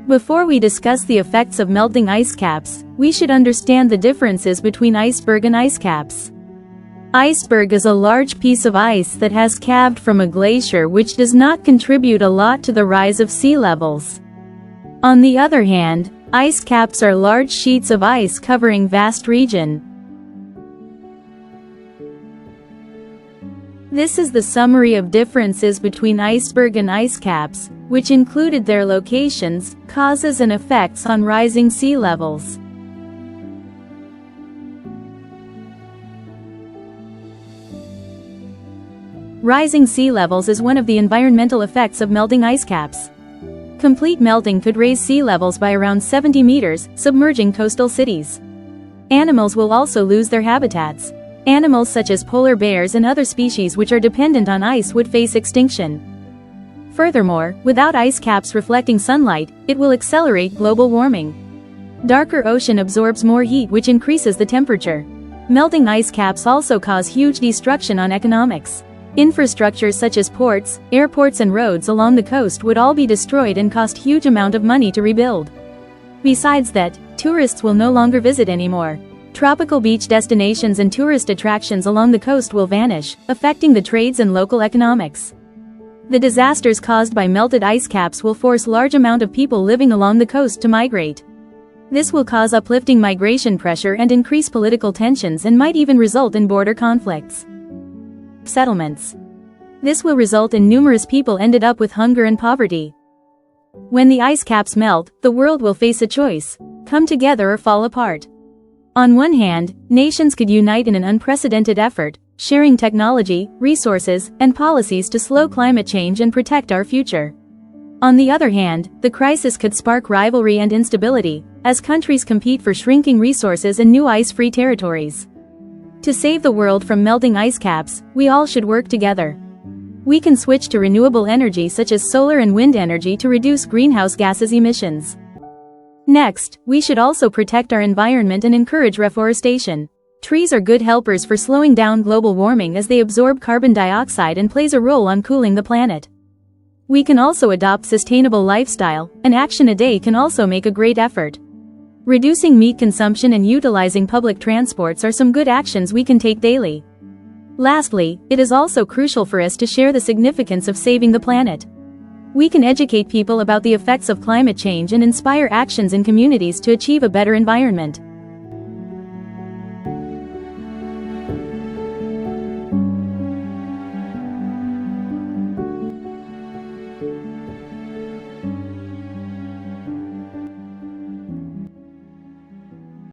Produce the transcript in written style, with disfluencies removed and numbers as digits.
Before we discuss the effects of melting ice caps, we should understand the differences between iceberg and ice caps. Iceberg is a large piece of ice that has calved from a glacier, which does not contribute a lot to the rise of sea levels. On the other hand, ice caps are large sheets of ice covering vast region. This is the summary of differences between iceberg and ice caps, which included their locations, causes and effects on rising sea levels. Rising sea levels is one of the environmental effects of melting ice caps. Complete melting could raise sea levels by around 70 meters, submerging coastal cities. Animals will also lose their habitats. Animals such as polar bears and other species which are dependent on ice would face extinction. Furthermore, without ice caps reflecting sunlight, it will accelerate global warming. Darker ocean absorbs more heat, which increases the temperature. Melting ice caps also cause huge destruction on economics. Infrastructures such as ports, airports and roads along the coast would all be destroyed and cost huge amount of money to rebuild. Besides that, tourists will no longer visit anymore. Tropical beach destinations and tourist attractions along the coast will vanish, affecting the trades and local economics. The disasters caused by melted ice caps will force large amount of people living along the coast to migrate. This will cause uplifting migration pressure and increase political tensions and might even result in border conflicts. Settlements. This will result in numerous people ended up with hunger and poverty. When the ice caps melt, the world will face a choice: come together or fall apart. On one hand, nations could unite in an unprecedented effort, sharing technology, resources, and policies to slow climate change and protect our future. On the other hand, the crisis could spark rivalry and instability, as countries compete for shrinking resources and new ice-free territories. To save the world from melting ice caps, we all should work together. We can switch to renewable energy such as solar and wind energy to reduce greenhouse gases emissions. Next, we should also protect our environment and encourage reforestation. Trees are good helpers for slowing down global warming as they absorb carbon dioxide and plays a role on cooling the planet. We can also adopt sustainable lifestyle, an action a day can also make a great effort. Reducing meat consumption and utilizing public transports are some good actions we can take daily. Lastly, it is also crucial for us to share the significance of saving the planet. We can educate people about the effects of climate change and inspire actions in communities to achieve a better environment.